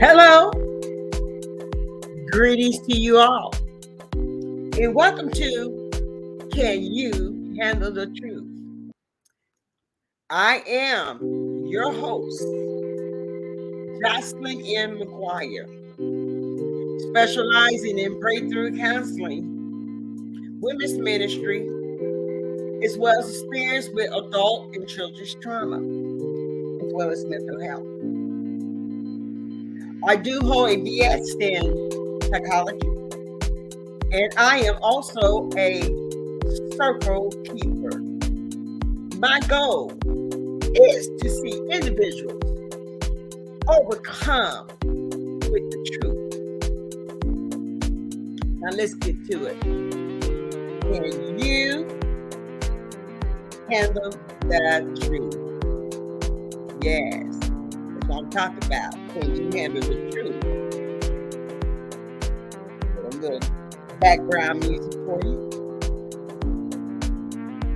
Hello, greetings to you all, and welcome to Can You Handle the Truth? I am your host, Jocelyn M. McGuire, specializing in breakthrough counseling, women's ministry, as well as experience with adult and children's trauma, as well as mental health. I do hold a BS in psychology, and I am also a circle keeper. My goal is to see individuals overcome with the truth. Now let's get to it. Can you handle the truth? Yes, that's what I'm talking about. Can you handle the truth? Put a little background music for you.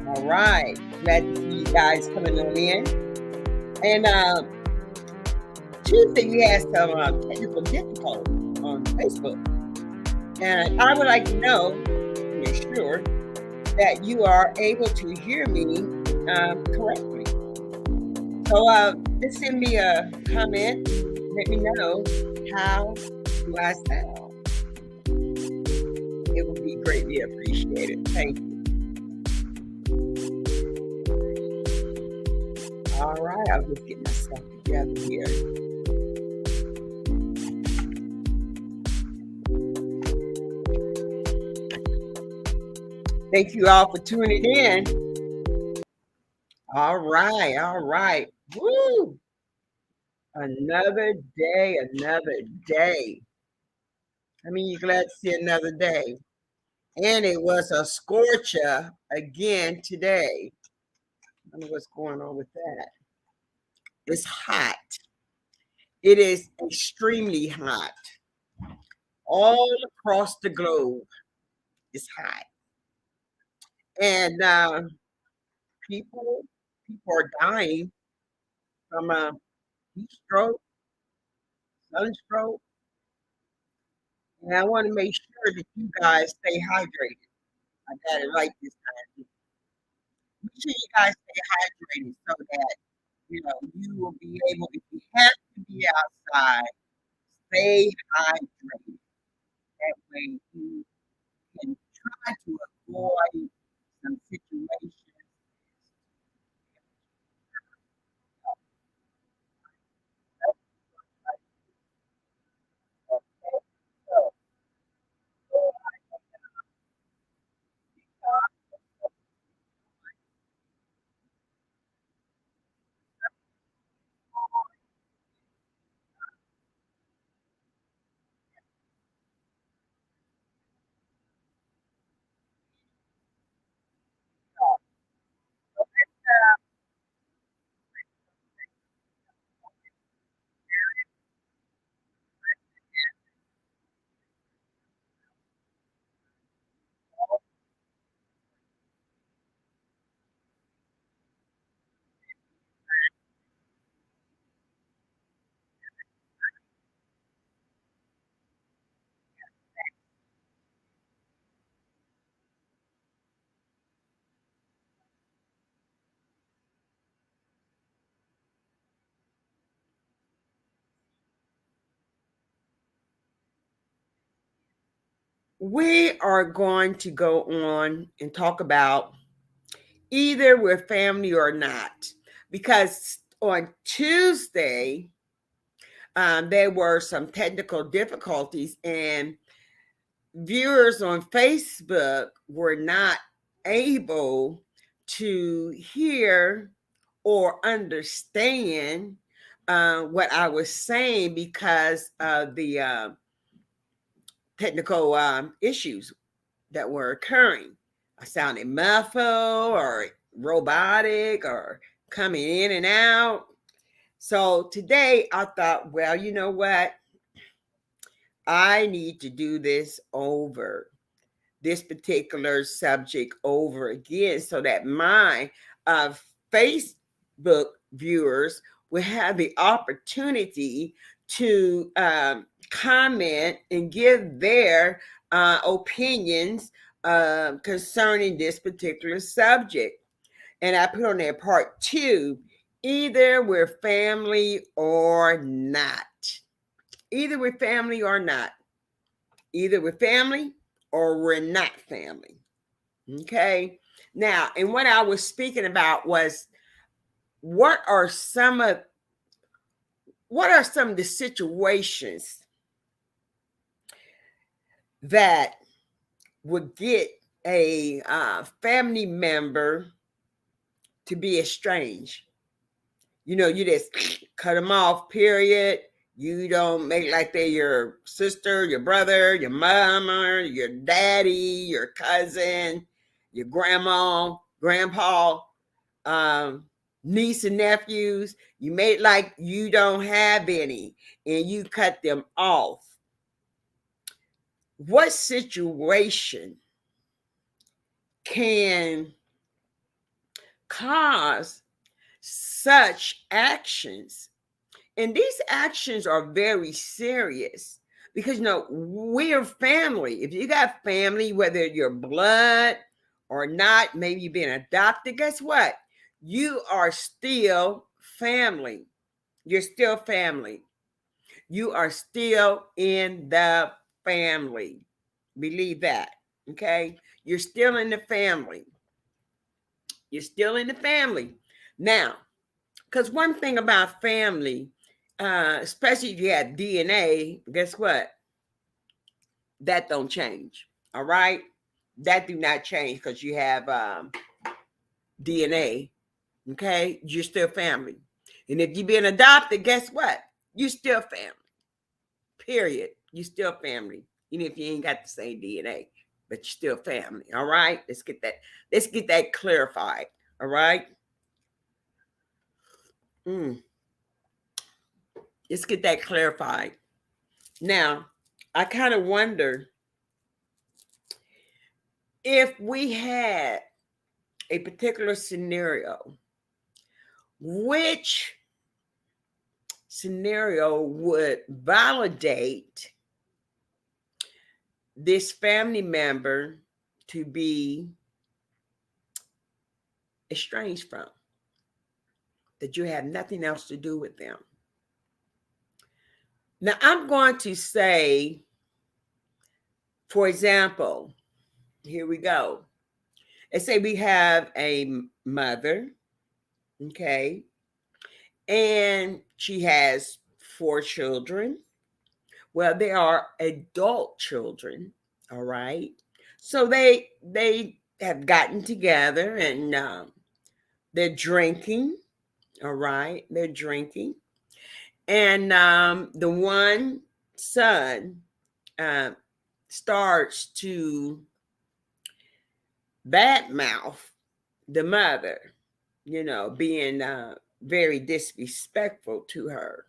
All right, glad to see you guys coming on in. And Tuesday we had some technical difficulty on Facebook, and I would like to know, for sure, that you are able to hear me correctly. So just send me a comment. Let me know how do I sound. It would be greatly appreciated. Thank you. All right, I'll just get myself together here. Thank you all for tuning in. All right. Woo! Another day. I mean, you're glad to see another day. And it was a scorcher again today. I don't know what's going on with that. It's hot. It is extremely hot. All across the globe, it's hot. And people are dying from heat stroke, sunstroke. And I want to make sure that you guys stay hydrated. I got it right this time. Make sure you guys stay hydrated so that you will be able, if you have to be outside, stay hydrated. That way you can try to avoid some situations. We are going to go on and talk about either we're family or not, because on Tuesday, there were some technical difficulties, and viewers on Facebook were not able to hear or understand what I was saying because of the technical issues that were occurring. I sounded muffled or robotic or coming in and out. So today I thought, well, you know what? I need to do this particular subject over again so that my Facebook viewers will have the opportunity to comment and give their opinions concerning this particular subject. And I put on there part 2, either we're family or not. Either we're family or not. Either we're family or we're not family. Okay. Now, and what I was speaking about was what are some of the situations that would get a family member to be estranged? You know, you just cut them off, period. You don't make like they're your sister, your brother, your mama, your daddy, your cousin, your grandma, grandpa, um, niece and nephews. You make like you don't have any and you cut them off. What situation can cause such actions? And these actions are very serious because, you know, we're family. If you got family, whether you're blood or not, maybe you've been adopted, guess what? You are still family. You're still family. You are still in the family. Believe that. Okay. You're still in the family. You're still in the family. Now, because one thing about family, especially if you have DNA, guess what? That don't change. All right. That do not change because you have DNA. Okay. You're still family. And if you've been adopted, guess what? You still family. Period. You still family. Even if you ain't got the same DNA, but you're still family. All right. Let's get that clarified. All right. Let's get that clarified. Now, I kind of wonder if we had a particular scenario, which scenario would validate this family member to be estranged from, that you have nothing else to do with them. Now, I'm going to say, for example, here we go. Let's say we have a mother, okay, and she has 4 children. Well, they are adult children, all right. So they have gotten together and they're drinking, all right. They're drinking, and the one son starts to badmouth the mother, you know, being very disrespectful to her.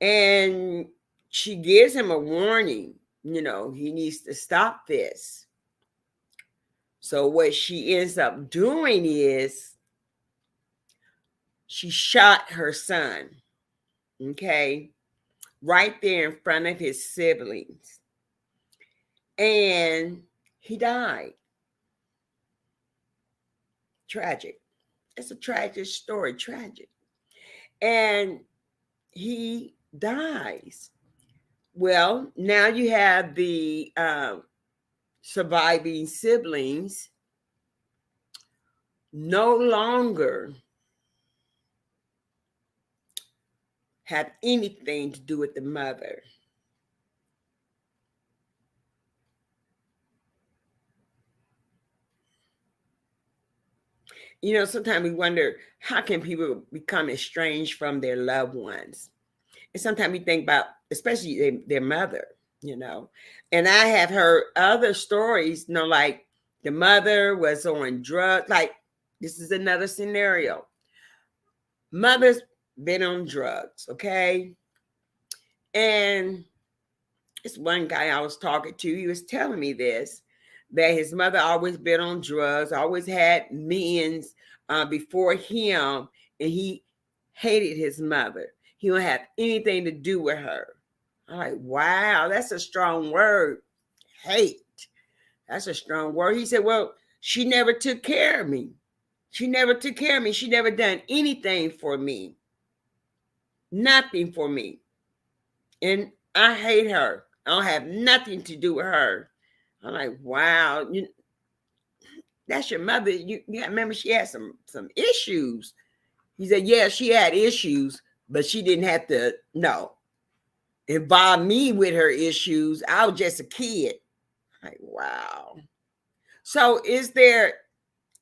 And she gives him a warning, you know, he needs to stop this. So what she ends up doing is she shot her son, okay, right there in front of his siblings. And he died. Tragic. It's a tragic story, tragic. And he dies. Well, now you have the surviving siblings no longer have anything to do with the mother. You know, sometimes we wonder, how can people become estranged from their loved ones? And sometimes we think about, especially their mother, you know. And I have heard other stories, you know, like the mother was on drugs. Like, this is another scenario. Mother's been on drugs, okay? And it's one guy I was talking to, he was telling me this, that his mother always been on drugs, always had men before him, and he hated his mother. He don't have anything to do with her. I'm like, wow, that's a strong word. Hate. That's a strong word. He said, well, she never took care of me. She never took care of me. She never done anything for me. Nothing for me. And I hate her. I don't have nothing to do with her. I'm like, wow, that's your mother. You remember she had some issues. He said, yeah, she had issues, but she didn't have to, no, involve me with her issues. I was just a kid. Like, wow. So is there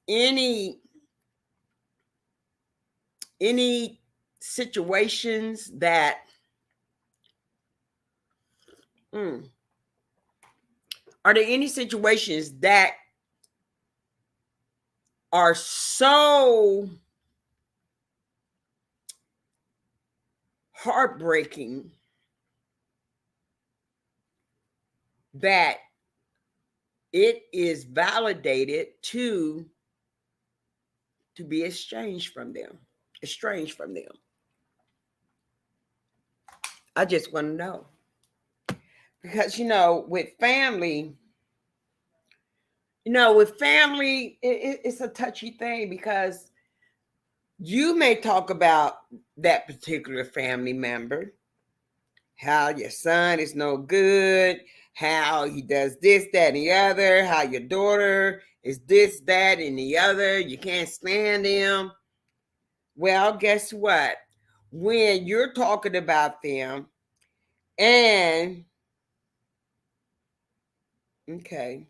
any any situations that mm, are there any situations that are so heartbreaking that it is validated to be estranged from them? I just want to know, because with family it's a touchy thing, because you may talk about that particular family member, how your son is no good, how he does this, that, and the other, how your daughter is this, that, and the other, you can't stand him. Well, guess what? When you're talking about them and okay,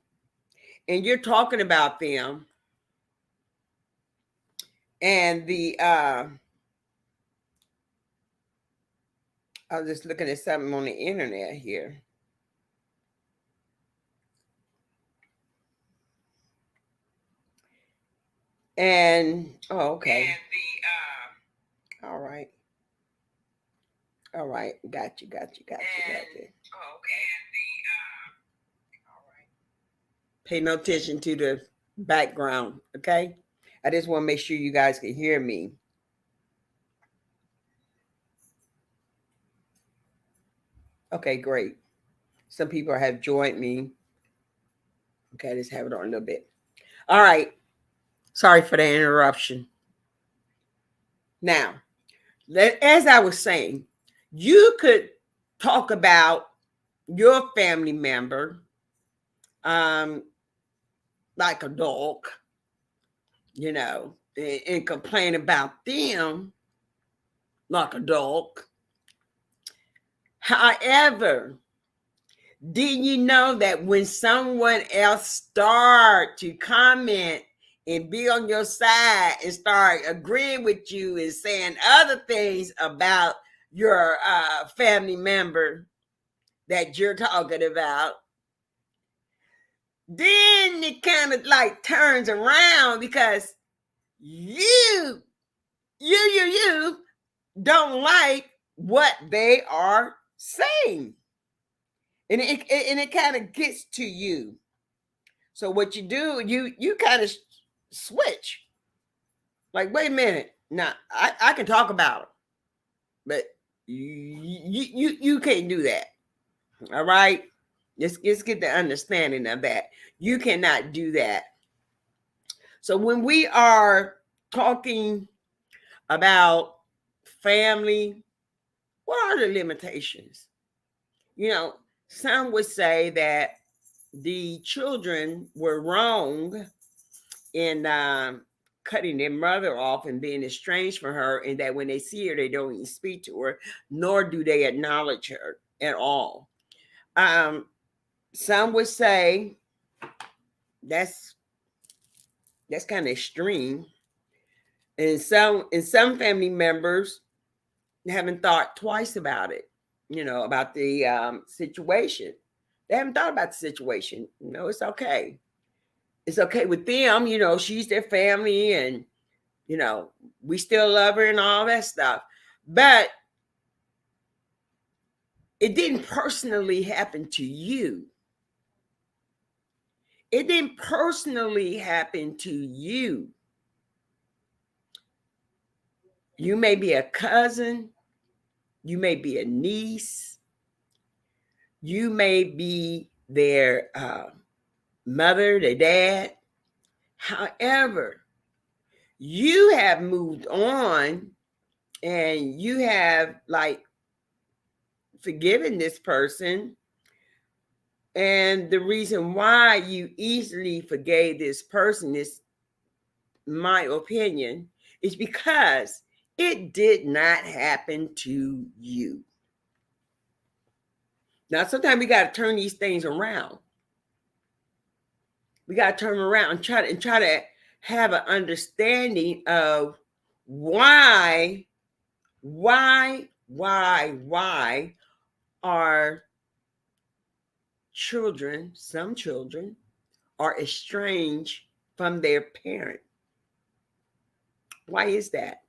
and you're talking about them and I was just looking at something on the internet here. And oh, okay. And all right. All right. Got you. Oh, okay. All right. Pay no attention to the background, okay? I just want to make sure you guys can hear me. Okay, great. Some people have joined me. Okay, just have it on a little bit. All right. Sorry for the interruption. Now, as I was saying, you could talk about your family member um, like a dog, and complain about them like a dog. However, did you know that when someone else start to comment and be on your side and start agreeing with you and saying other things about your family member that you're talking about, then it kind of like turns around, because you don't like what they are saying, and it kind of gets to you. So what you do, you kind of switch. Like, wait a minute, now I can talk about them, but you can't do that. All right, let's get the understanding of that. You cannot do that. So when we are talking about family, what are the limitations? Some would say that the children were wrong in cutting their mother off and being estranged from her, and that when they see her, they don't even speak to her, nor do they acknowledge her at all. Um, some would say that's kind of extreme, and some family members haven't thought twice about it. About the situation. They haven't thought about the situation. It's okay. It's okay with them. She's their family, and we still love her and all that stuff. But it didn't personally happen to you. It didn't personally happen to you. You may be a cousin, You may be a niece. You may be their mother, their dad. However, you have moved on and you have like forgiven this person. And the reason why you easily forgave this person is, my opinion, is because it did not happen to you. Now, sometimes we got to turn these things around. We got to turn around and try to have an understanding of why are children, some children, are estranged from their parent. Why is that?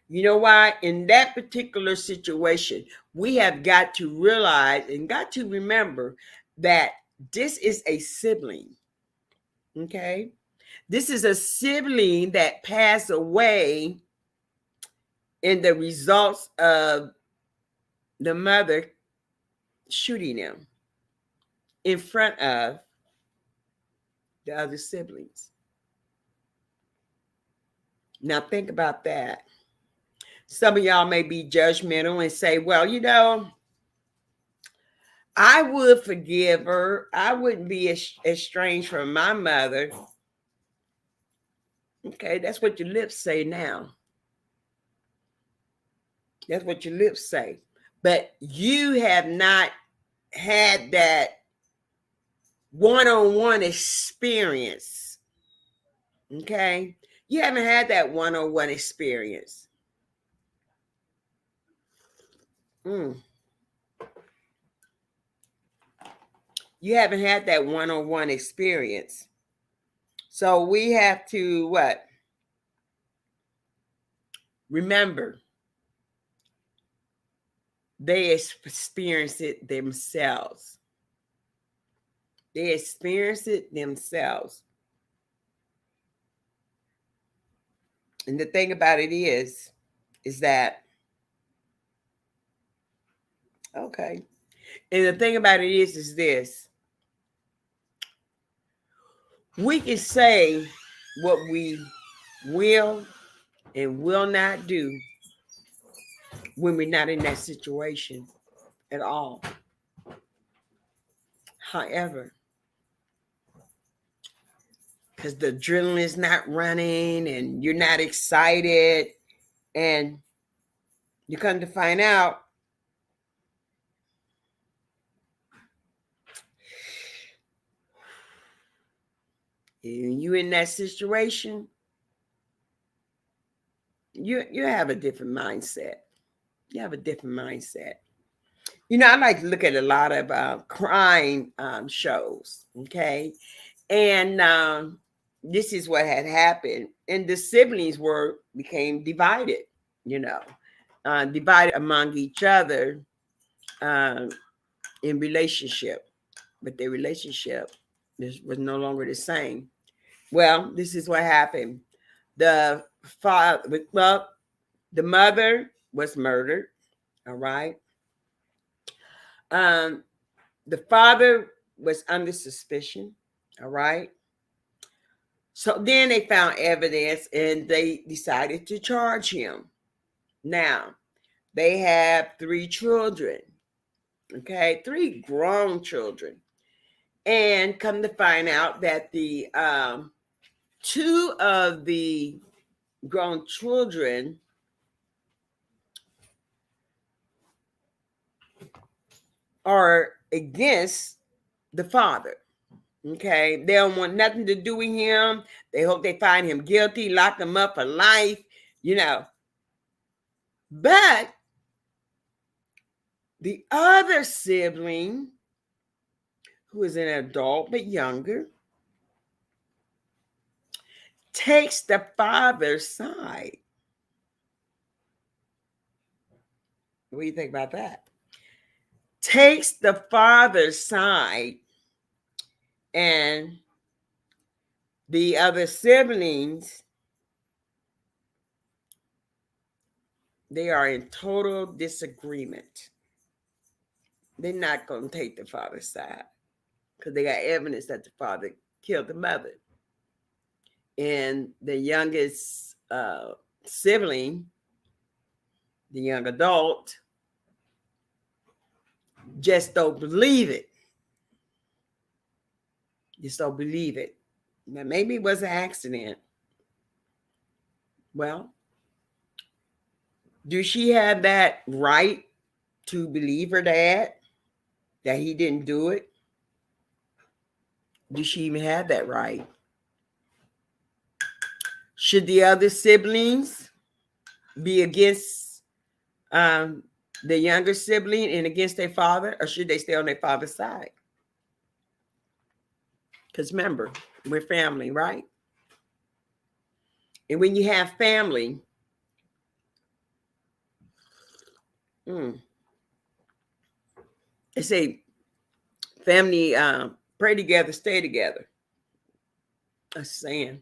You know why? In that particular situation, we have got to realize and got to remember that this is a sibling. Okay? This is a sibling that passed away in the results of the mother shooting them in front of the other siblings. Now, think about that. Some of y'all may be judgmental and say, well, I would forgive her. I wouldn't be estranged from my mother. Okay, that's what your lips say now. That's what your lips say. But you have not had that one-on-one experience. Okay? You haven't had that one-on-one experience. You haven't had that one-on-one experience. So we have to what? Remember, they experience it themselves. They experience it themselves. And the thing about it is that, okay. And the thing about it is this. We can say what we will and will not do when we're not in that situation at all. However, because the adrenaline is not running and you're not excited, and you come to find out you in that situation, you have a different mindset. You have a different mindset. I like to look at a lot of crime shows, okay? And this is what had happened. And the siblings became divided, divided among each other in relationship. But their relationship was no longer the same. Well, this is what happened. The mother was murdered. All right. The father was under suspicion. All right. So then they found evidence and they decided to charge him. Now, they have 3 children. Okay, 3 grown children. And come to find out that the 2 of the grown children are against the father. Okay, they don't want nothing to do with him. They hope they find him guilty, lock him up for life, But the other sibling, who is an adult but younger, takes the father's side. What do you think about that? Takes the father's side, and the other siblings They are in total disagreement. They're not going to take the father's side because they got evidence that the father killed the mother. And the youngest sibling, the young adult, just don't believe it. Just don't believe it. Now, maybe it was an accident. Well, do she have that right to believe her dad that he didn't do it? Do she even have that right? Should the other siblings be against um, the younger sibling and against their father, or should they stay on their father's side? Because remember, we're family, right? And when you have family, they say family pray together, stay together. That's saying.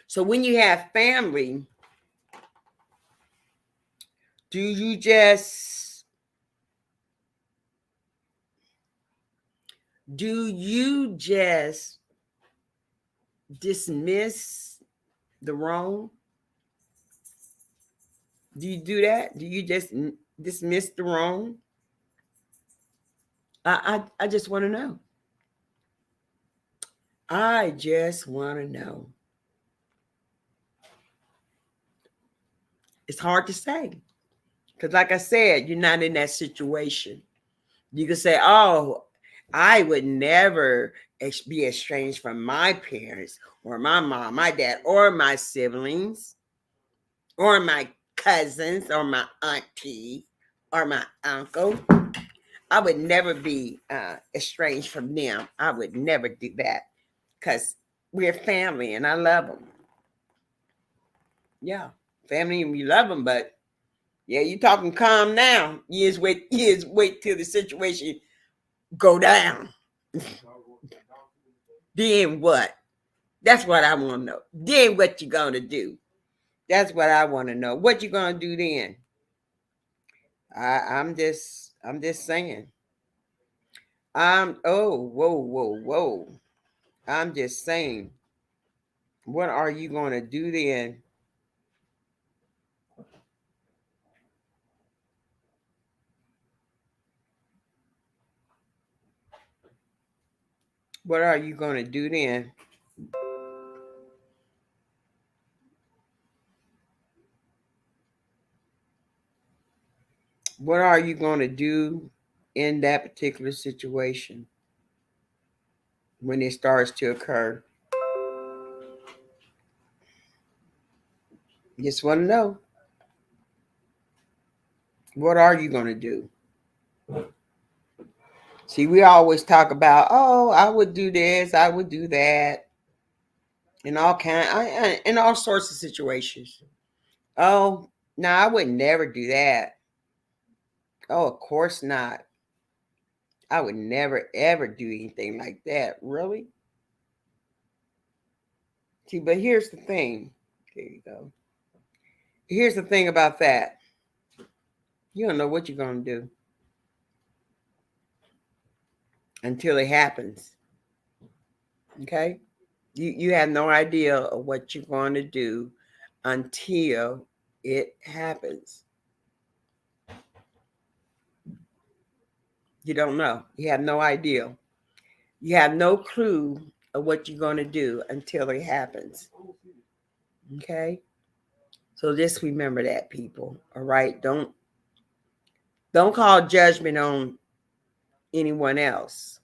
So when you have family, do you just dismiss the wrong? Do you do that? Do you just dismiss the wrong? I just want to know. I just want to know. It's hard to say because, like I said, you're not in that situation. You can say, "Oh, I would never be estranged from my parents or my mom, my dad, or my siblings, or my cousins, or my auntie, or my uncle. I would never be estranged from them. I would never do that because we're family and I love them. Yeah, family and we love them, but yeah, you talking calm now. You just wait till the situation go down. Then what? That's what I want to know. Then what you gonna do? That's what I want to know. What you gonna do then? I'm just saying. Whoa. I'm just saying. What are you gonna do then? What are you gonna do then? What are you gonna do in that particular situation when it starts to occur? Just want to know. What are you gonna do? See, we always talk about, oh, I would do this, I would do that, in all sorts of situations. Oh, no, I would never do that. Oh, of course not. I would never ever do anything like that. Really? See, but here's the thing. There you go. Here's the thing about that. You don't know what you're gonna do until it happens. Okay? You have no idea of what you're going to do until it happens. You don't know. You have no idea. You have no clue of what you're going to do until it happens. Okay? So just remember that, people. All right? Don't call judgment on anyone else.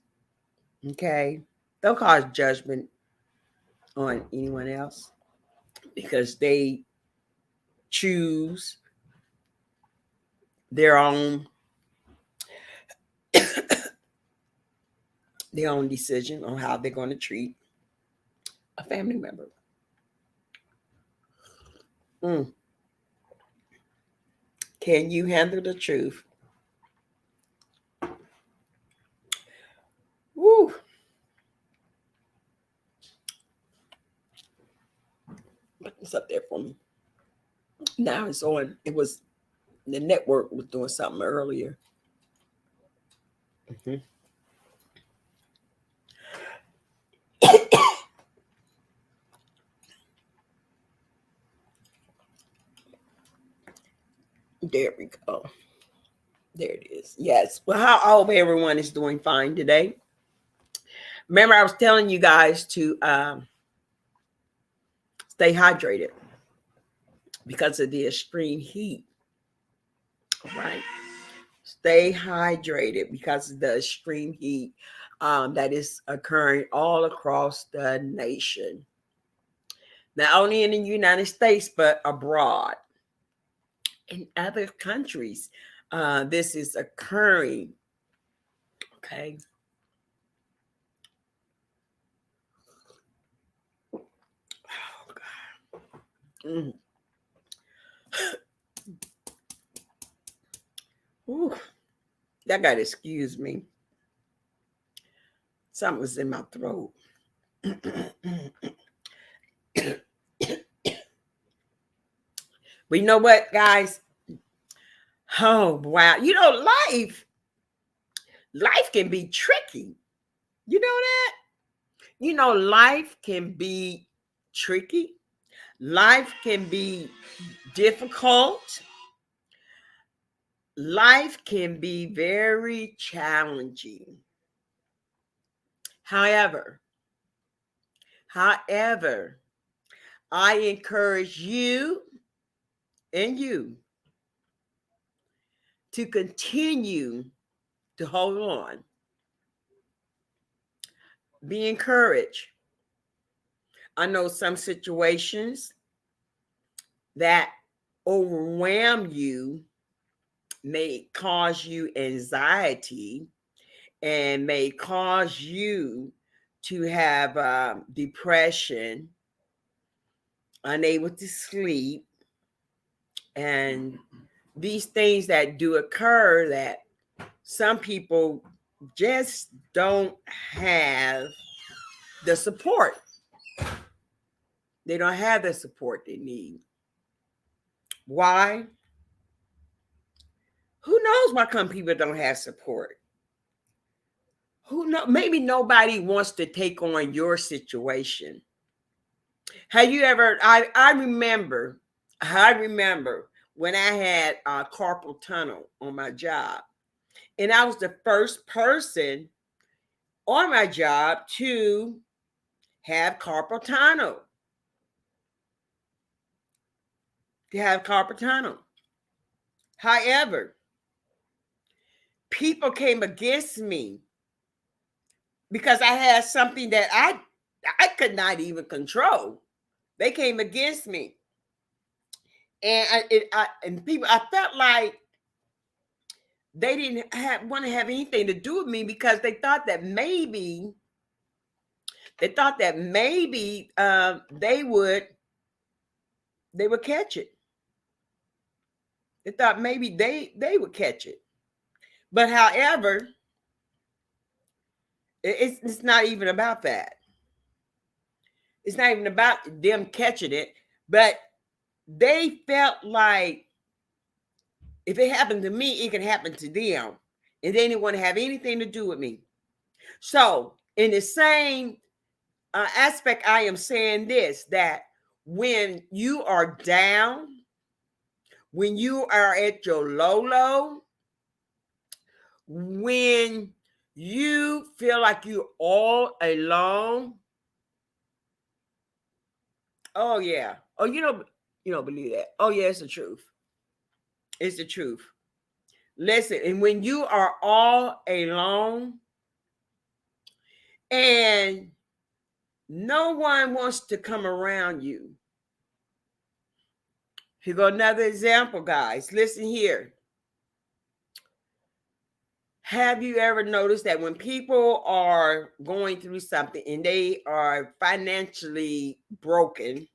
Okay? Don't cause judgment on anyone else because they choose their own decision on how they're going to treat a family member. Mm. Can you handle the truth? Woo. Put this up there for me. Now it's on. It was the network was doing something earlier. Mhm. There we go. There it is. Yes. Well, I hope everyone is doing fine today. Remember, I was telling you guys to stay hydrated because of the extreme heat. All right. Stay hydrated because of the extreme heat that is occurring all across the nation. Not only in the United States, but abroad in other countries. This is occurring. Okay. Oh, God. Mm. Ooh, that got to excuse me. Something was in my throat. But you know what, guys? Oh, wow. Life can be tricky. You know that? Life can be tricky. Life can be difficult. Life can be very challenging. However, however, I encourage you and you to continue to hold on. Be encouraged. I know some situations that overwhelm you may cause you anxiety and may cause you to have depression, unable to sleep, and these things that do occur that some people just don't have the support. They don't have the support they need. Why? Who knows why come people don't have support? Who know? Maybe nobody wants to take on your situation. Have you ever? I remember when I had carpal tunnel on my job, and I was the first person on my job to have carpal tunnel. To have carpal tunnel. However, people came against me because I had something that I could not even control. They came against me, and I felt like they didn't want to have anything to do with me because they thought that maybe they would catch it. They thought maybe they would catch it, but however, it's not even about that. It's not even about them catching it, but they felt like if it happened to me, it could happen to them. And they didn't want to have anything to do with me. So, in the same aspect, I am saying this that when you are down, when you are at your low, when you feel like you're all alone, oh, yeah. Oh, you don't believe that. Oh, yeah, it's the truth. It's the truth. Listen, and when you are all alone and no one wants to come around you. Here go another example, guys. Listen here. Have you ever noticed that when people are going through something and they are financially broken,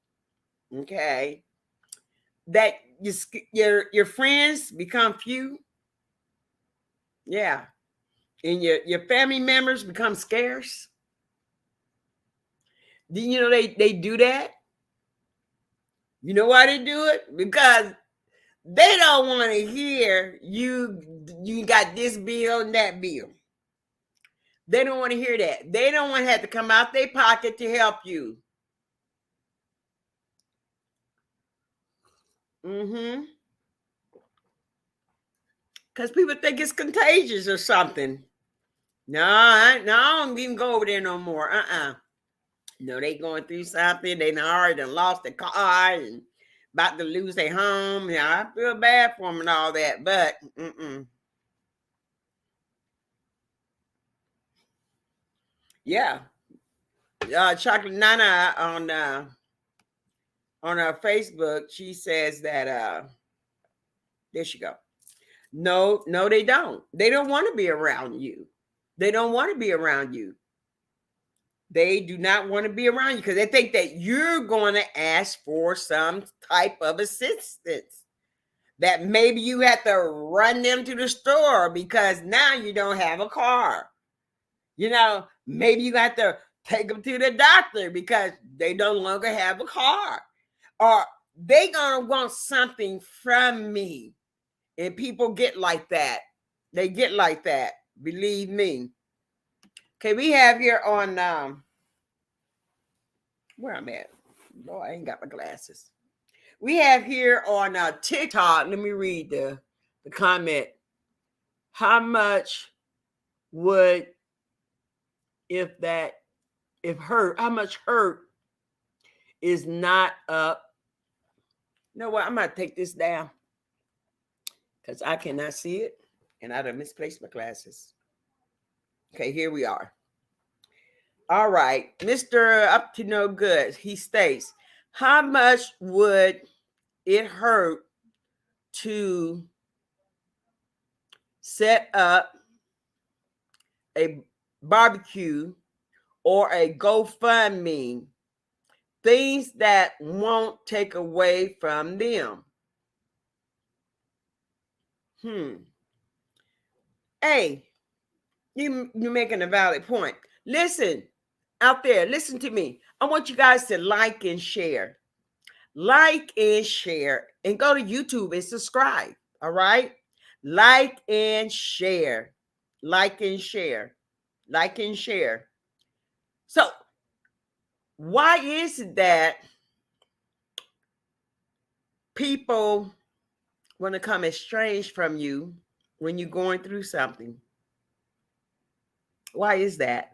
okay, that your friends become few? Yeah. And your family members become scarce? Do you know they do that? You know why they do it? Because they don't want to hear you got this bill and that bill. They don't want to hear that. They don't want to have to come out their pocket to help you. Mm-hmm. Because people think it's contagious or something. No, I don't even go over there no more. No, they going through something. They already lost their car and about to lose their home. Yeah, I feel bad for them and all that, but yeah. Chocolate Nana on her Facebook, she says that there she go. No, they don't. They don't want to be around you. They don't want to be around you. They do not want to be around you because they think that you're going to ask for some type of assistance. That maybe you have to run them to the store because now you don't have a car. Maybe you have to take them to the doctor because they no longer have a car. Or they going to want something from me. And people get like that. They get like that. Believe me. Okay, we have here on where I'm at. No, I ain't got my glasses. We have here on TikTok. Let me read the comment. How much would how much hurt is not up? You know what? I'm gonna take this down because I cannot see it, and I done misplaced my glasses. Okay, here we are. All right, Mr. Up to No Good. He states, how much would it hurt to set up a barbecue or a GoFundMe? Things that won't take away from them. Hey, you're making a valid point. Listen, out there, listen to me. I want you guys to like and share. Like and share. And go to YouTube and subscribe. All right? Like and share. Like and share. Like and share. So, why is it that people want to come estranged from you when you're going through something? Why is that?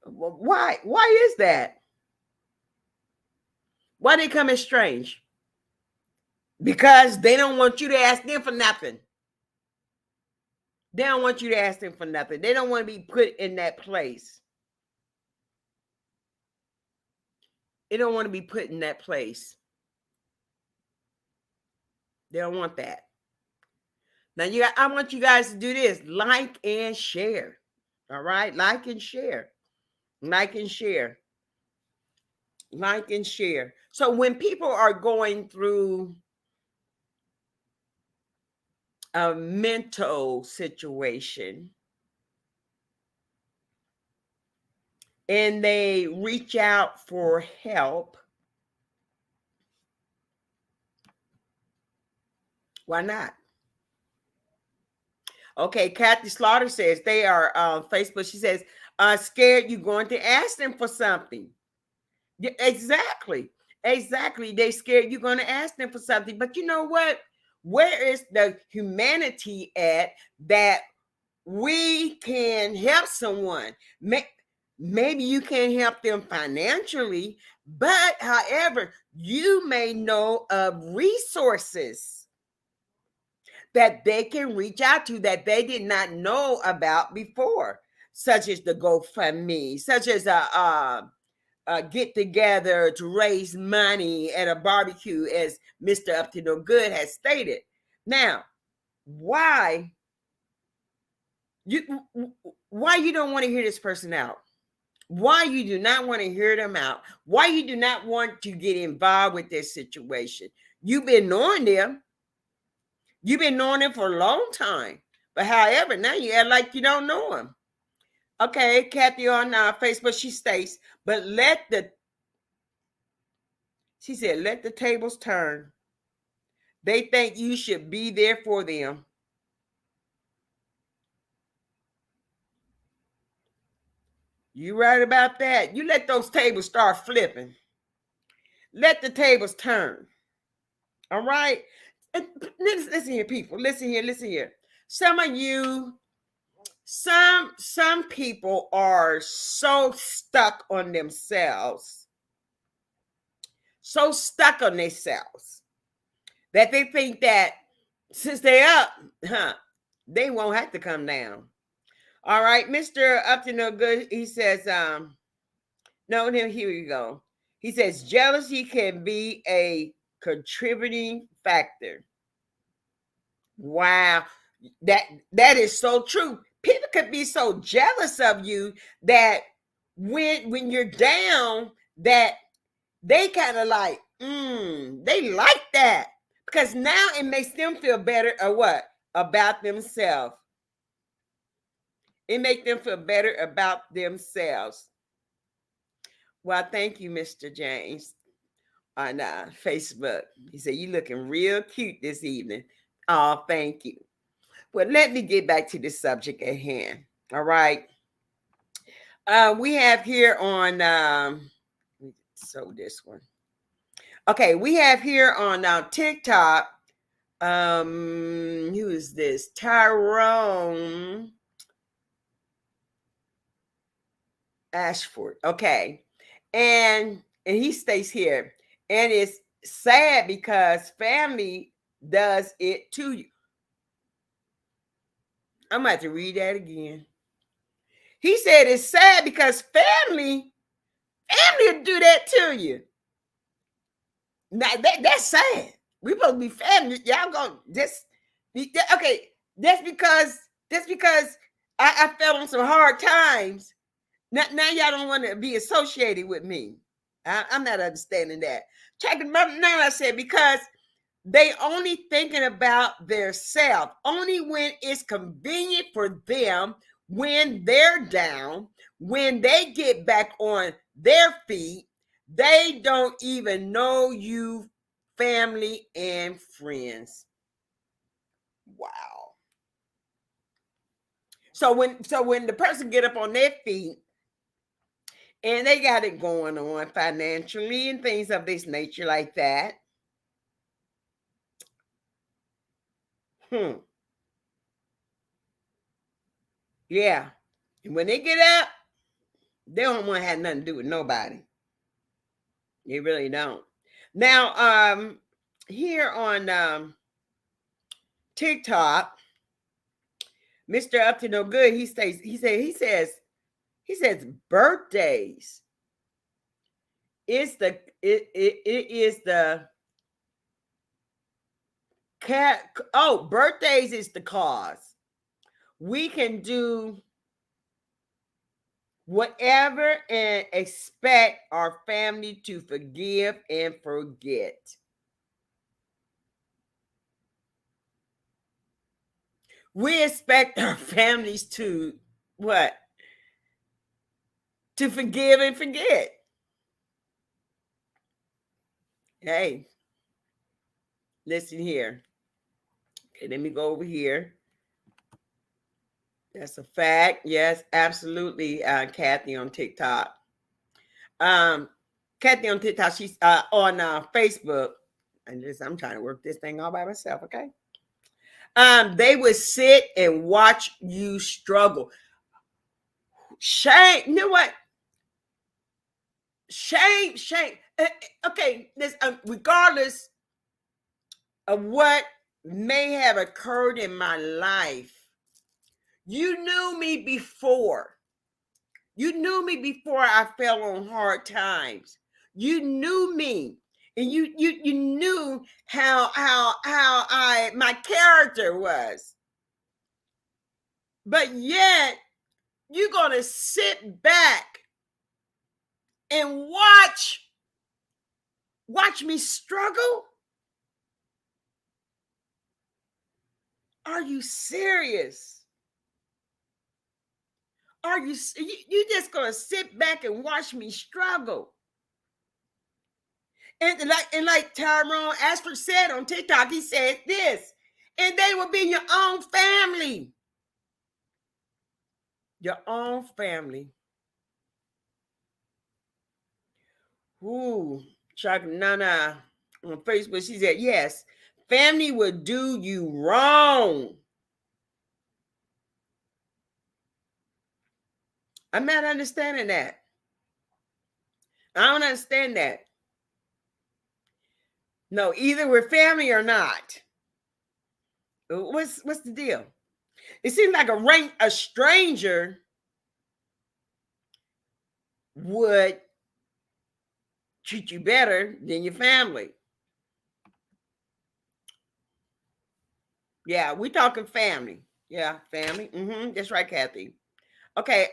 Why is that? Why they come estranged? Because they don't want you to ask them for nothing. They don't want you to ask them for nothing. They don't want to be put in that place. They don't want to be put in that place. They don't want that. Now I want you guys to do this. Like and share. All right? Like and share. Like and share. Like and share. So when people are going through a mental situation and they reach out for help, why not? Okay, Kathy Slaughter says they are on Facebook. She says, scared you're going to ask them for something. Yeah, exactly. Exactly. They scared you're going to ask them for something. But you know what? Where is the humanity at that we can help someone? Maybe you can't help them financially, but however, you may know of resources that they can reach out to that they did not know about before, such as the GoFundMe, such as a get together to raise money at a barbecue, as Mr. Up to No Good has stated. Now, why you don't want to hear this person out? Why you do not want to hear them out? Why you do not want to get involved with this situation? You've been knowing them. You've been knowing them for a long time. But however, now you act like you don't know them. Okay, Kathy on Facebook, she states, but let the She said, let the tables turn. They think you should be there for them. You right about that. You let those tables start flipping. Let the tables turn. All right. And listen here, people. Listen here. Listen here. Some of you, some people are so stuck on themselves, so stuck on themselves that they think that since they're up, they won't have to come down. All right, Mr. Up to No Good. He says, no, here we go. He says jealousy can be a contributing factor. Wow. That that is so true. People could be so jealous of you that when you're down, that they kind of like, they like that. Because now it makes them feel better or what? About themselves. It makes them feel better about themselves. Well, thank you, Mr. James, on Facebook. He said, you looking real cute this evening. Oh, thank you. Well, let me get back to the subject at hand. All right. We have here on, so this one. Okay, we have here on TikTok, who is this? Tyrone Ashford. Okay. And he stays here. And it's sad because family does it to you. I'm about to read that again. He said it's sad because family will do that to you. Now that's sad. We supposed to be family. Y'all gonna just be okay. That's because I fell on some hard times. Now y'all don't want to be associated with me. I'm not understanding that. Check it. Now I said because they only thinking about their self. Only when it's convenient for them, when they're down, when they get back on their feet, they don't even know you, family and friends. Wow. So when the person get up on their feet and they got it going on financially and things of this nature like that. Yeah. And when they get up, they don't want to have nothing to do with nobody. They really don't. Now, here on TikTok, Mr. Up to No Good, he says birthdays it is the cat. Oh, birthdays is the cause. We can do whatever and expect our family to forgive and forget. We expect our families to what? To forgive and forget. Hey, listen here. Okay, let me go over here. That's a fact. Yes, absolutely. Kathy on TikTok. Kathy on TikTok. She's on Facebook. And I'm trying to work this thing all by myself. Okay. They would sit and watch you struggle. Shame. You know what? Shame. Okay. This regardless of what may have occurred in my life, you knew me before. You knew me before I fell on hard times. You knew me, and you knew how my character was. But yet you're gonna sit back and watch me struggle. Are you serious? Are you just gonna sit back and watch me struggle? And like Tyrone Ashford said on TikTok, he said this, and they will be your own family. Your own family. Ooh, Chuck Nana on Facebook, she said, yes, family will do you wrong. I'm not understanding that. I don't understand that. No, either we're family or not. What's the deal? It seems like a stranger would treat you better than your family. Yeah, we talking family. Yeah, family. That's right, Kathy. Okay,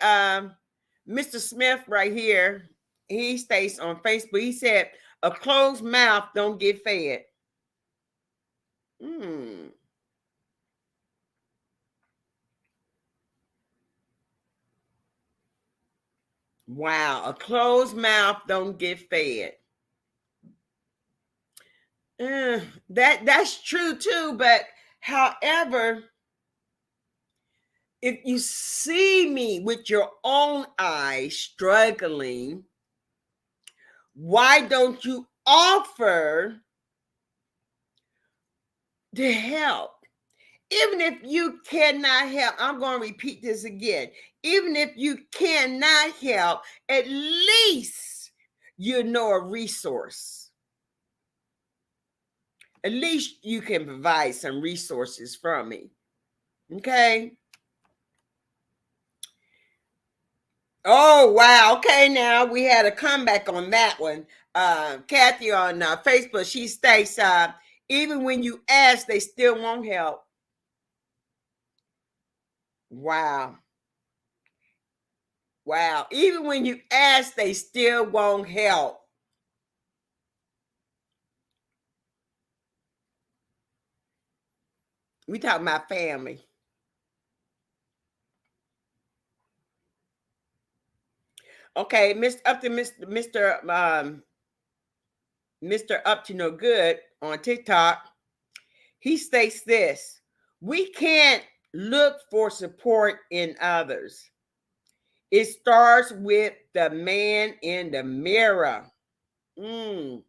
Mr. Smith right here, he states on Facebook, he said, a closed mouth don't get fed. Hmm. Wow, a closed mouth don't get fed. That's true too, but however, if you see me with your own eyes struggling, why don't you offer to help? Even if you cannot help, I'm going to repeat this again. Even if you cannot help, at least you know a resource. At least you can provide some resources from me. Okay. Oh, wow. Okay, now we had a comeback on that one. Kathy on Facebook, she states, even when you ask, they still won't help. Wow. Wow. Even when you ask, they still won't help. We talking about family. Okay, Mr. Up to Mr. Up to No Good on TikTok, he states this: we can't look for support in others. It starts with the man in the mirror. Mm.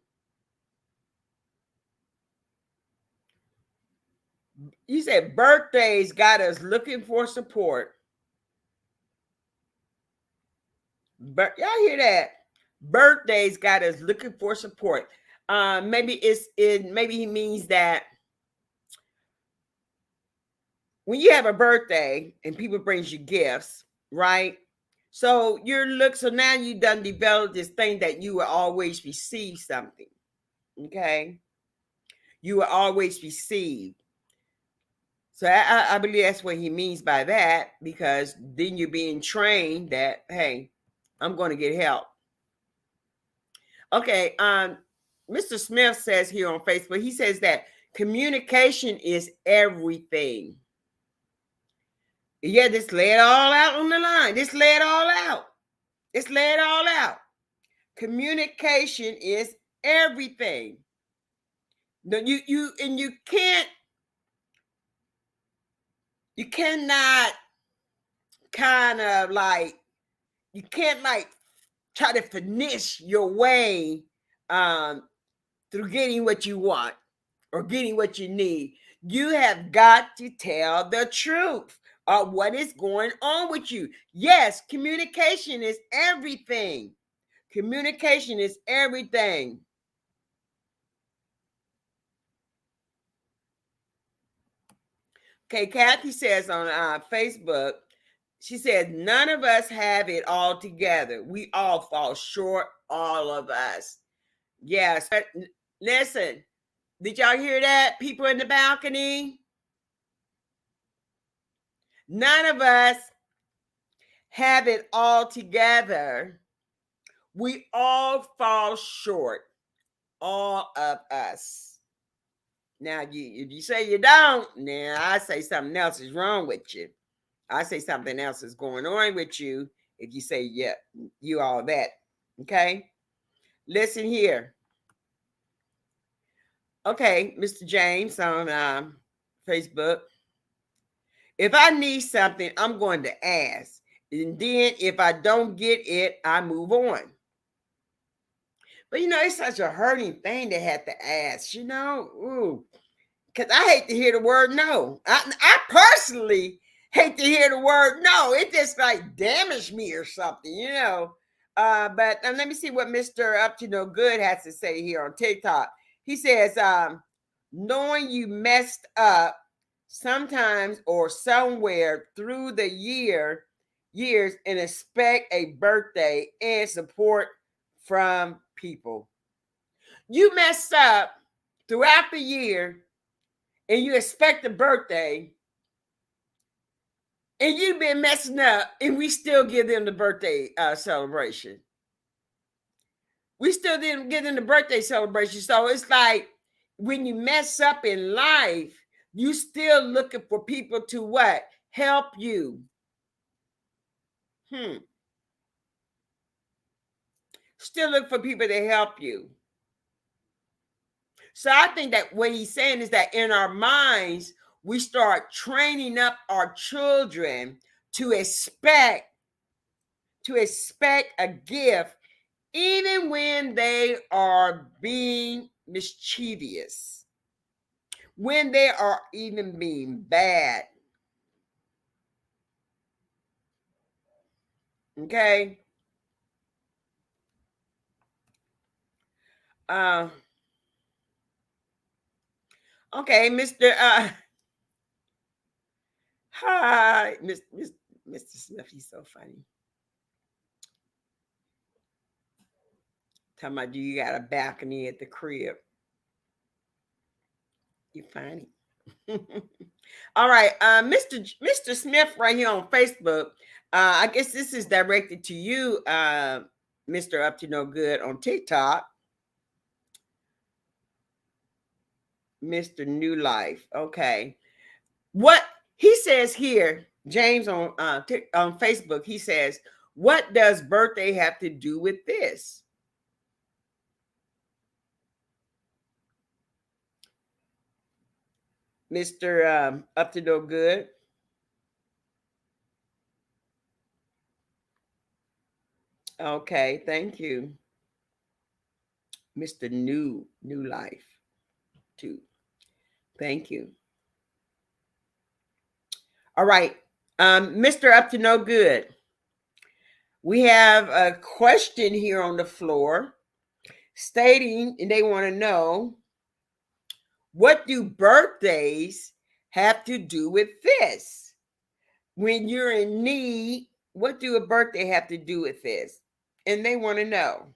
You said birthdays got us looking for support. But y'all hear that? Birthdays got us looking for support. Maybe he means that when you have a birthday and people brings you gifts, right? So now you done developed this thing that you will always receive something. Okay. You will always receive. So I believe that's what he means by that, because then you're being trained that, hey, I'm going to get help. Okay, Mr. Smith says here on Facebook, he says that communication is everything. Yeah, just lay it all out on the line. Just lay it all out. Just lay it all out. Communication is everything. No, you cannot kind of like you can't like try to finesse your way um through getting what you want or getting what you need. You have got to tell the truth of what is going on with you. Yes, communication is everything. Communication is everything. Okay, Kathy says on Facebook, she says, none of us have it all together. We all fall short, all of us. Yes. But listen, did y'all hear that? People in the balcony? None of us have it all together. We all fall short, all of us. Now, if you say you don't, now I say something else is wrong with you. I say something else is going on with you if you say, yeah, you all that. Okay? Listen here. Okay, Mr. James on Facebook. If I need something, I'm going to ask. And then if I don't get it, I move on. But it's such a hurting thing to have to ask, Ooh. Because I hate to hear the word no. I personally hate to hear the word no. It just like damaged me or something. But let me see what Mr. Up to No Good has to say here on TikTok. He says, knowing you messed up sometimes or somewhere through the years and expect a birthday and support from people. You messed up throughout the year and you expect a birthday and you've been messing up and we still give them the birthday celebration. We still didn't give them the birthday celebration. So it's like when you mess up in life, you still looking for people to what? Help you. Still look for people to help you. So I think that what he's saying is that in our minds, we start training up our children to expect a gift even when they are being mischievous, when they are even being bad. Okay. Uh okay, Mr. Hi, Mr. Smith, he's so funny. Talking about, do you got a balcony at the crib? You funny. All right, Mr. Smith, right here on Facebook. I guess this is directed to you, Mr. Up to No Good on TikTok, Mr. New Life. Okay, what he says here, James on Facebook. He says, "What does birthday have to do with this?" Mr. Up to No Good. Okay, thank you, Mr. New Life. Too. Thank you. All right. Mr. Up to No Good. We have a question here on the floor stating, and they want to know, what do birthdays have to do with this? When you're in need, what do a birthday have to do with this? And they want to know.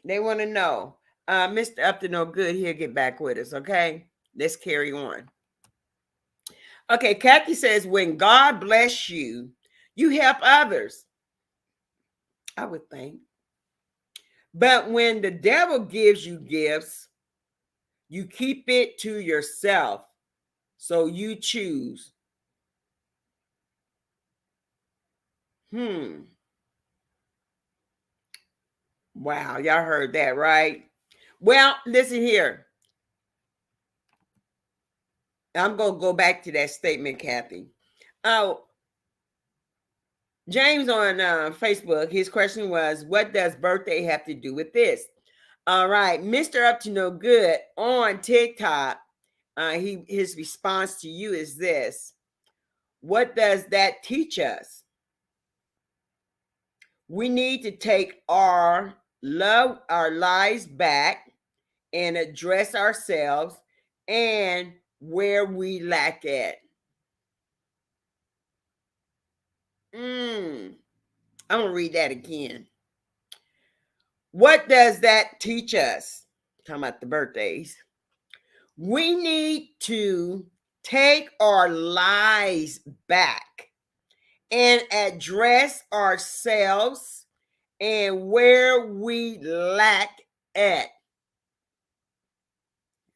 They want to know. Mr. Up to No Good, he'll get back with us, okay? Let's carry on. Okay, Kathy says, when God bless you, you help others, I would think. But when the devil gives you gifts, you keep it to yourself. So you choose. Wow, y'all heard that, right? Well, listen here. I'm going to go back to that statement, Kathy. Oh, James on Facebook, his question was, what does birthday have to do with this? All right, Mr. Up to No Good on TikTok, his response to you is this. What does that teach us? We need to take our lives back and address ourselves and where we lack at. I'm gonna read that again. What does that teach us? Talking about the birthdays. We need to take our lives back and address ourselves and where we lack at.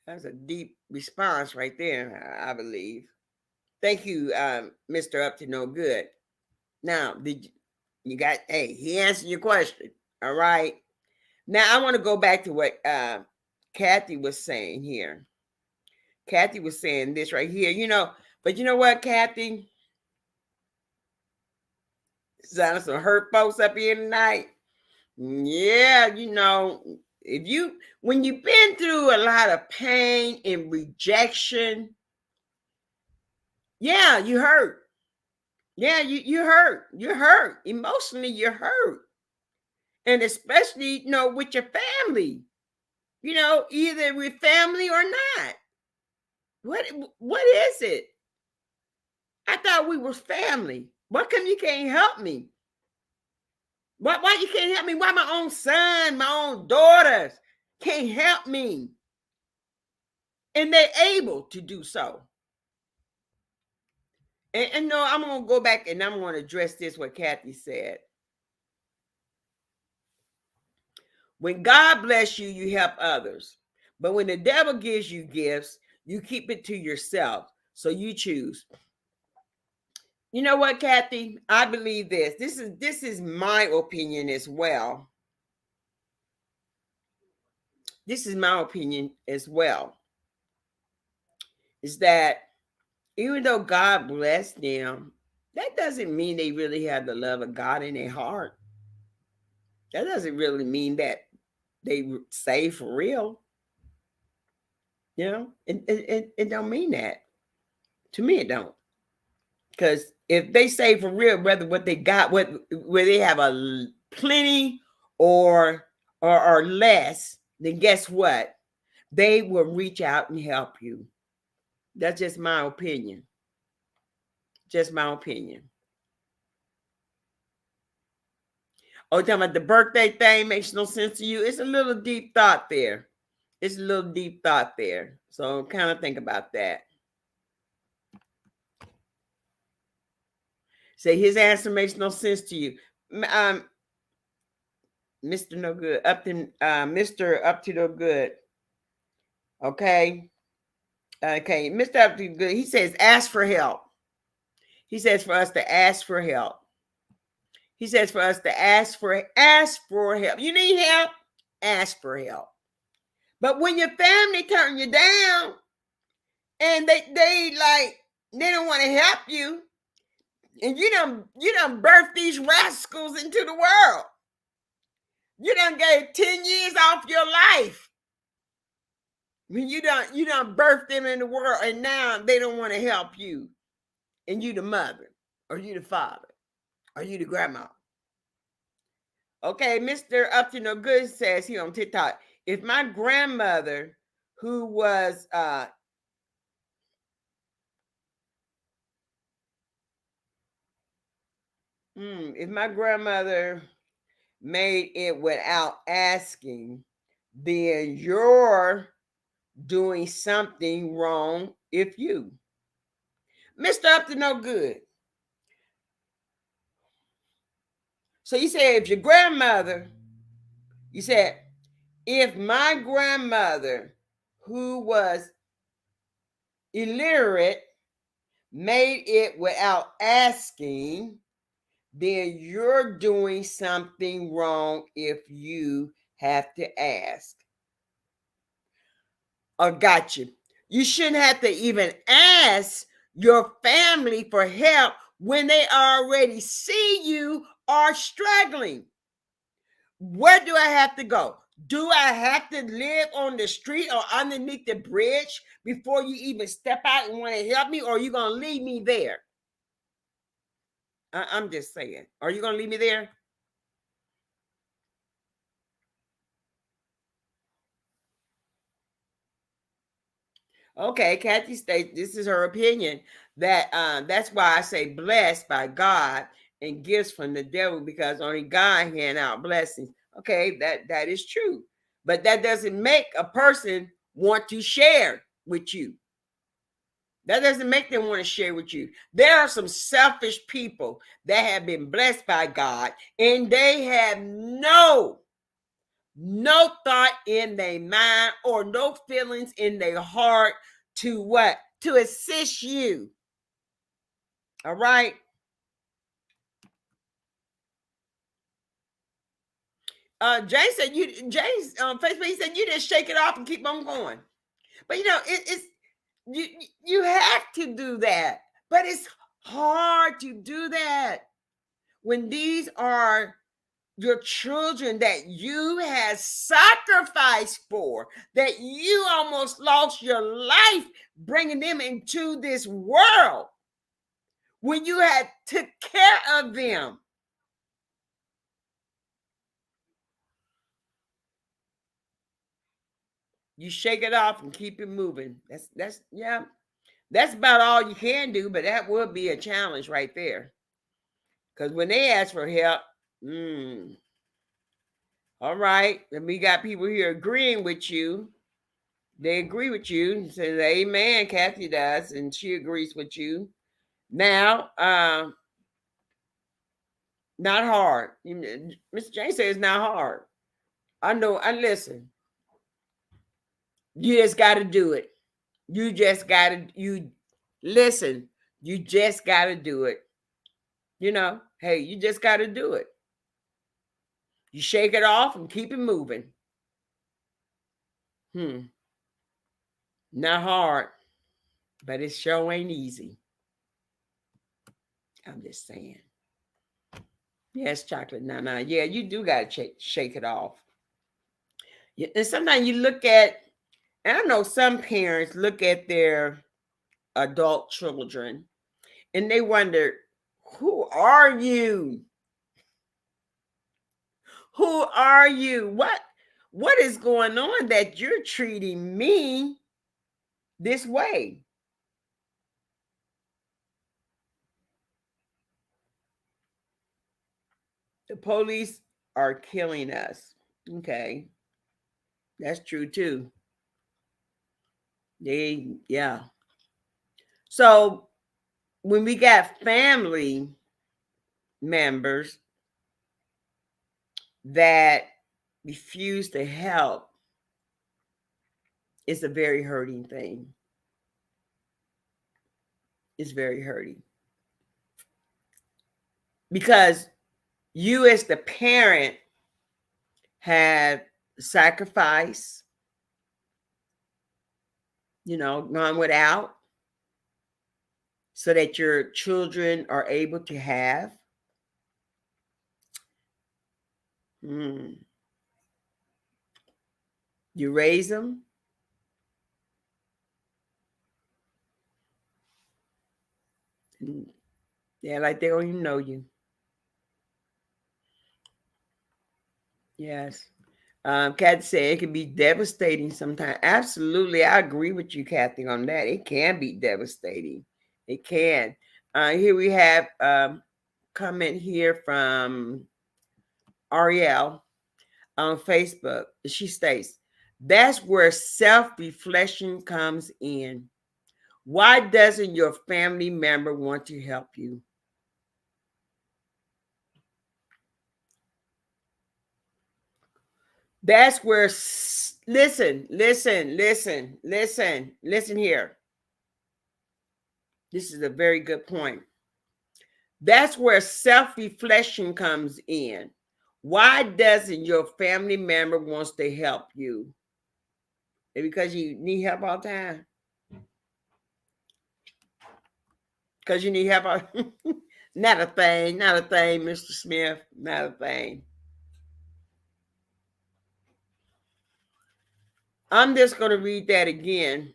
That's a deep response right there, I believe. Thank you, Mr. Up to No Good. Now, hey, he answered your question. All right. Now I want to go back to what Kathy was saying here. Kathy was saying this right here, but you know what, Kathy? Sounded some hurt folks up here tonight. Yeah, when you've been through a lot of pain and rejection, yeah, you hurt. Yeah, you hurt. You're hurt. Emotionally, you're hurt. And especially, with your family. Either with family or not. What is it? I thought we were family. Why come you can't help me? Why you can't help me? Why my own son, my own daughters can't help me? And they're able to do so. And no, I'm going to go back and I'm going to address this, what Kathy said. When God bless you, you help others. But when the devil gives you gifts, you keep it to yourself. So you choose. You know what, Kathy? I believe this. This is my opinion as well. This is my opinion as well. Is that even though God blessed them, that doesn't mean they really have the love of God in their heart. That doesn't really mean that they saved for real. It don't mean that. To me, it don't. Because if they save for real, whether what they got, whether they have a plenty or less, then guess what? They will reach out and help you. That's just my opinion. Just my opinion. Oh, talking about the birthday thing makes no sense to you. It's a little deep thought there. It's a little deep thought there. So kind of think about that. Say his answer makes no sense to you. Mr. No Good, Mr. Up to No Good. Okay. Okay, Mr. Up to Good. He says, ask for help. He says for us to ask for help. He says for us to ask for help. You need help? Ask for help. But when your family turn you down and they don't want to help you, and you done birth these rascals into the world. You done gave 10 years off your life. When you done birthed them in the world, and now they don't want to help you. And you the mother, or you the father, or you the grandma. Okay, Mr. Up to No Good says here on TikTok, if my grandmother, who was if my grandmother made it without asking, then you're doing something wrong if you. Mr. Up to No Good. So you said if your grandmother, you said if my grandmother, who was illiterate, made it without asking, then you're doing something wrong if you have to ask. I got you. You shouldn't have to even ask your family for help when they already see you are struggling. Where do I have to go? Do I have to live on the street or underneath the bridge before you even step out and want to help me, or are you going to leave me there? I'm just saying. Are you going to leave me there? Okay, Kathy states this is her opinion that that's why I say blessed by God and gifts from the devil, because only God hand out blessings. Okay, that is true, but that doesn't make a person want to share with you. That doesn't make them want to share with you. There are some selfish people that have been blessed by God, and they have no thought in their mind or no feelings in their heart to what? To assist you. All right. James on Facebook, he said you just shake it off and keep on going. But it's you you have to do that. But it's hard to do that when these are your children that you have sacrificed for, that you almost lost your life bringing them into this world when you had took care of them. You shake it off and keep it moving. That's yeah. That's about all you can do, but that would be a challenge right there. Because when they ask for help, all right, and we got people here agreeing with you. They agree with you. Says, "Amen." Kathy does, and she agrees with you. Now, not hard. Mr. James says it's not hard. I know. I listen. You just got to do it. You just got to. You listen. You just got to do it. Hey, you just got to do it. You shake it off and keep it moving. Not hard, but it sure ain't easy. I'm just saying. Yes, chocolate. No. Yeah, you do got to shake it off. Yeah, and sometimes you look at, and I know some parents look at their adult children and they wonder, who are you? Who are you? What is going on that you're treating me this way? The police are killing us. Okay. That's true too. Yeah. So when we got family members that refuse to help, it's a very hurting thing. It's very hurting. Because you as the parent have sacrificed, gone without so that your children are able to have. You raise them. Yeah, like they don't even know you. Yes. Kathy said it can be devastating sometimes. Absolutely. I agree with you, Kathy, on that. It can be devastating. It can. Here we have comment here from Ariel on Facebook. She states, that's where self-reflection comes in. Why doesn't your family member want to help you? That's where, listen here. This is a very good point. That's where self-reflection comes in. Why doesn't your family member wants to help you? Because you need help all the time. Because you need help all Not a thing, Mr. Smith. Not a thing. I'm just going to read that again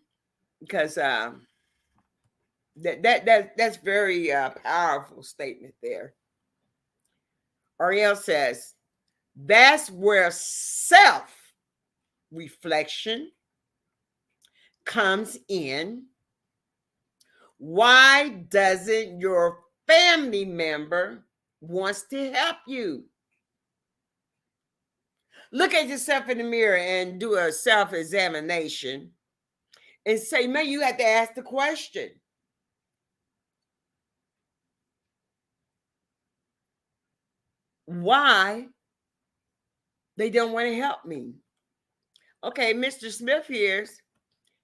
because that's very powerful statement there. Ariel says, that's where self-reflection comes in. Why doesn't your family member wants to help you? Look at yourself in the mirror and do a self-examination and say, man, you have to ask the question. Why they don't want to help me? Okay, Mr. Smith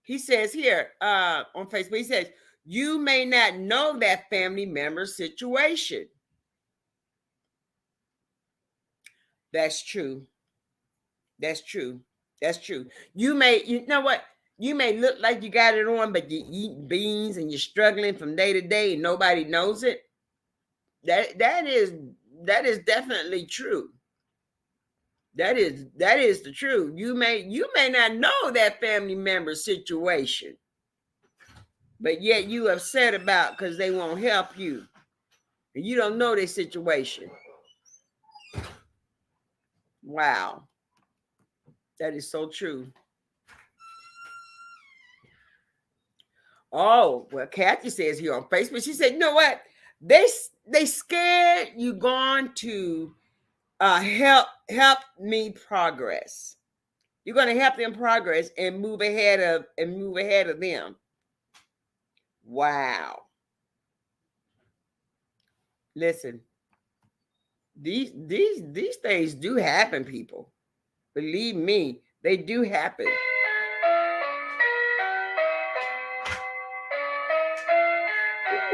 he says here on Facebook, he says, you may not know that family member's situation. That's true. That's true. That's true. You know what? You may look like you got it on, but you eat beans and you're struggling from day to day and nobody knows it. That is definitely true. That is the truth. You may not know that family member situation, but yet you upset about because they won't help you. And you don't know their situation. Wow. That is so true. Oh, well, Kathy says here on Facebook, she said, you know what? They scared you going to help me progress. You're going to help them progress and move ahead of them. Wow. Listen, these things do happen, people. Believe me, they do happen.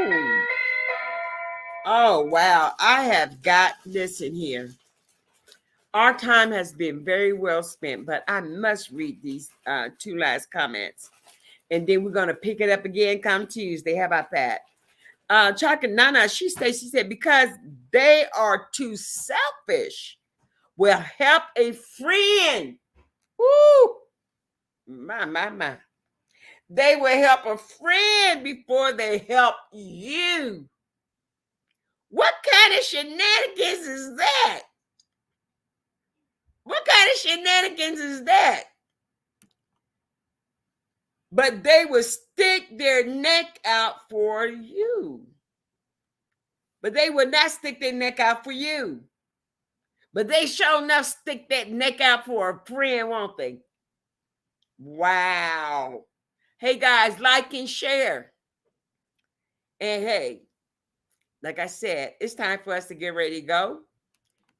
Ooh. Oh wow, I have got listen here. Our time has been very well spent, but I must read these two last comments. And then we're going to pick it up again come Tuesday. How about that? Chaka Nana, she said, because they are too selfish, will help a friend. Woo! My. They will help a friend before they help you. What kind of shenanigans is that? What kind of shenanigans is that? But they will stick their neck out for you. But they will not stick their neck out for you. But they sure enough stick that neck out for a friend, won't they? Wow. Hey guys, like and share. And hey, like I said, it's time for us to get ready to go.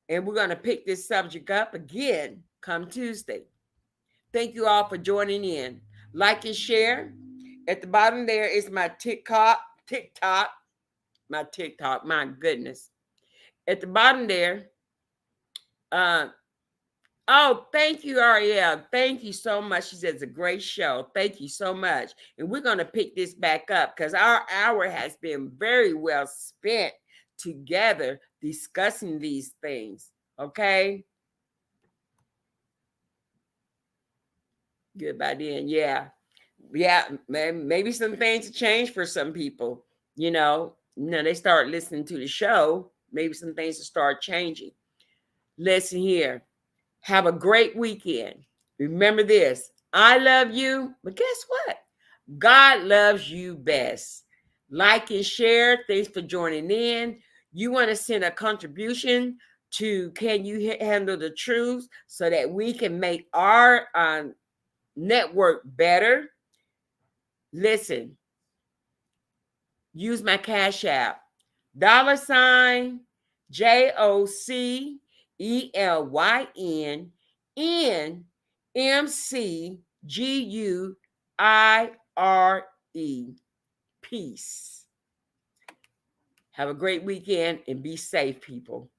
And we're going to pick this subject up again come Tuesday. Thank you all for joining in. Like and share. At the bottom there is my TikTok, my goodness. At the bottom there, oh, thank you, Ariel. Thank you so much. She says it's a great show. Thank you so much. And we're going to pick this back up because our hour has been very well spent together discussing these things. Okay? Good by then. Yeah. Yeah. Maybe some things change for some people. They start listening to the show. Maybe some things will start changing. Listen here. Have a great weekend. Remember this. I love you, but guess what? God loves you best. Like and share. Thanks for joining in. You want to send a contribution to Can You Handle the Truth so that we can make our network better? Listen, use my Cash App. $ JOCELYNMCGUIRE. Peace. Have a great weekend and be safe, people.